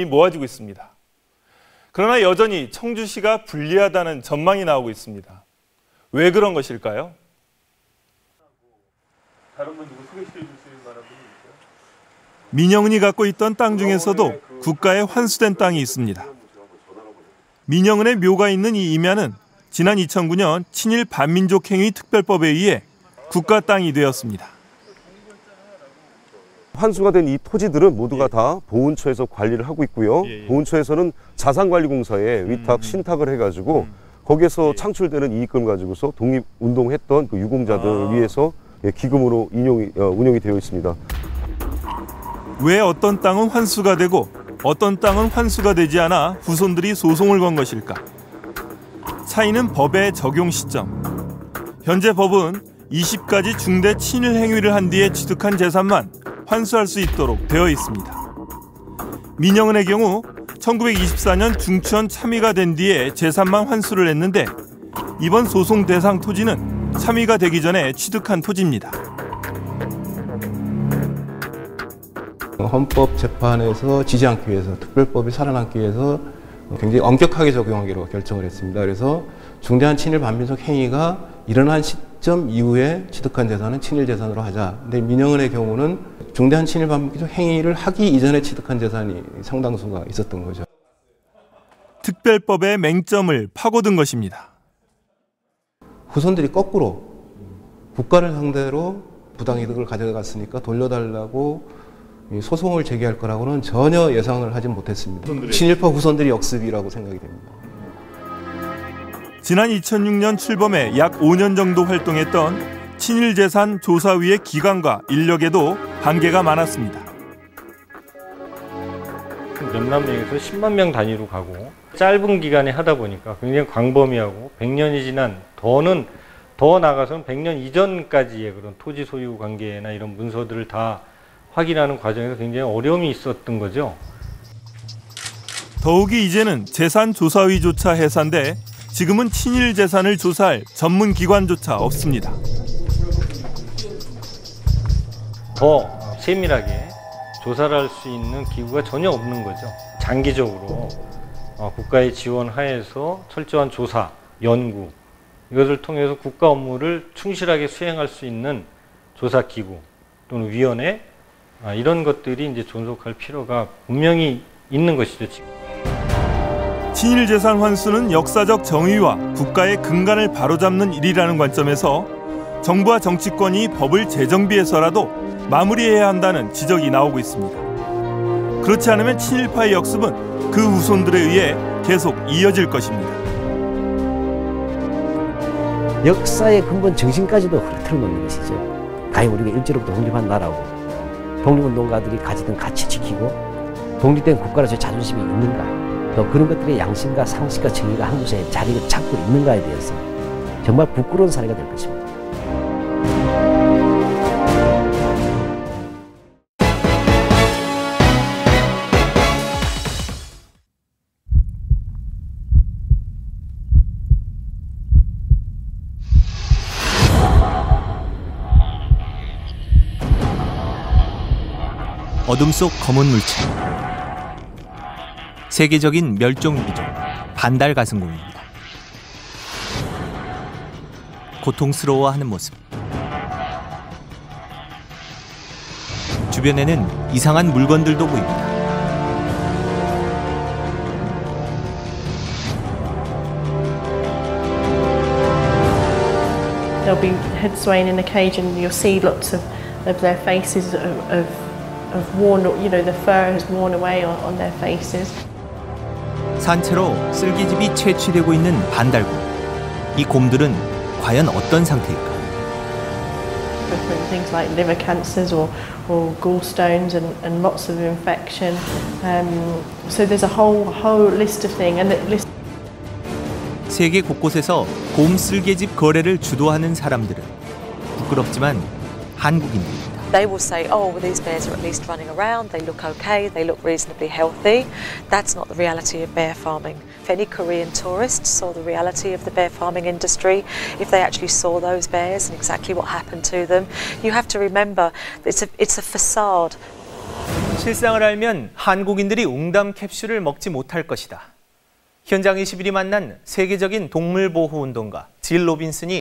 모아지고 있습니다. 그러나 여전히 청주시가 불리하다는 전망이 나오고 있습니다. 왜 그런 것일까요? 다른 분 누구 소개시켜 줄 수 있는 만한 분이 있어요? 민영은이 갖고 있던 땅 중에서도 국가에 환수된 땅이 있습니다. 민영은의 묘가 있는 이 임야는 지난 2009년 친일 반민족 행위 특별법에 의해 국가 땅이 되었습니다. 환수가 된 이 토지들은 모두가 다 보훈처에서 관리를 하고 있고요. 보훈처에서는 자산관리공사에 위탁, 신탁을 해가지고 거기에서 창출되는 이익금을 가지고서 독립운동했던 그 유공자들을 위해서 기금으로 운영이 되어 있습니다. 왜 어떤 땅은 환수가 되고 어떤 땅은 환수가 되지 않아 후손들이 소송을 건 것일까? 차이는 법의 적용 시점. 현재 법은 20가지 중대 친일 행위를 한 뒤에 취득한 재산만 환수할 수 있도록 되어 있습니다. 민영은의 경우 1924년 중추원 참의가 된 뒤에 재산만 환수를 했는데 이번 소송 대상 토지는 참의가 되기 전에 취득한 토지입니다. 헌법재판에서 지지 않기 위해서, 특별법이 살아남기 위해서 굉장히 엄격하게 적용하기로 결정을 했습니다. 그래서 중대한 친일 반민족 행위가 일어난 시점 이후에 취득한 재산은 친일 재산으로 하자. 근데 민영은의 경우는 중대한 친일 반민족 행위를 하기 이전에 취득한 재산이 상당수가 있었던 거죠. 특별법의 맹점을 파고든 것입니다. 후손들이 거꾸로 국가를 상대로 부당이득을 가져갔으니까 돌려달라고 소송을 제기할 거라고는 전혀 예상을 하지 못했습니다. 친일파 후손들이 역습이라고 생각이 됩니다. 지난 2006년 출범해 약 5년 정도 활동했던 친일재산 조사위의 기간과 인력에도 한계가 많았습니다. 몇만 명에서 10만 명 단위로 가고 짧은 기간에 하다 보니까 굉장히 광범위하고 100년이 지난 더 나아가서는 100년 이전까지의 그런 토지 소유 관계나 이런 문서들을 다 확인하는 과정에서 굉장히 어려움이 있었던 거죠. 더욱이 이제는 재산조사위조차 해산돼 지금은 친일 재산을 조사할 전문 기관조차 없습니다. 더 세밀하게 조사를 할 수 있는 기구가 전혀 없는 거죠. 장기적으로 국가의 지원 하에서 철저한 조사, 연구 이것을 통해서 국가 업무를 충실하게 수행할 수 있는 조사기구 또는 위원회 이런 것들이 이제 존속할 필요가 분명히 있는 것이죠. 친일 재산 환수는 역사적 정의와 국가의 근간을 바로잡는 일이라는 관점에서 정부와 정치권이 법을 재정비해서라도 마무리해야 한다는 지적이 나오고 있습니다. 그렇지 않으면 친일파의 역습은 그 후손들에 의해 계속 이어질 것입니다. 역사의 근본 정신까지도 흐트러놓는 것이죠. 과연 우리가 일제로부터 독립한 나라고 독립운동가들이 가지던 가치 지키고 독립된 국가로서의 자존심이 있는가, 또 그런 것들의 양심과 상식과 정의가 한 곳에 자리를 찾고 있는가에 대해서 정말 부끄러운 사례가 될 것입니다. 어둠 속 검은 물체. 세계적인 멸종위기종 반달가슴곰입니다. 고통스러워하는 모습. 주변에는 이상한 물건들도 보입니다. They'll be head swaying in a cage, and you'll see lots of their faces of worn, the fur has worn away on their faces. 산채로 쓸기집이 채취되고 있는 반달곰. 이 곰들은 과연 어떤 상태일까? Different things like liver cancers or gallstones and lots of infection. So there's a whole list of things. 세계 곳곳에서 곰 쓸개집 거래를 주도하는 사람들은 부끄럽지만 한국인들입니다. They will say, oh, well, these bears are at least running around, they look okay, they look reasonably healthy. That's not the reality of bear farming. If any Korean tourists saw the reality of the bear farming industry, if they actually saw those bears and exactly what happened to them, you have to remember it's a facade. 실상을 알면 한국인들이 웅담 캡슐을 먹지 못할 것이다. 현장 21이 만난 세계적인 동물보호운동가 질 로빈슨이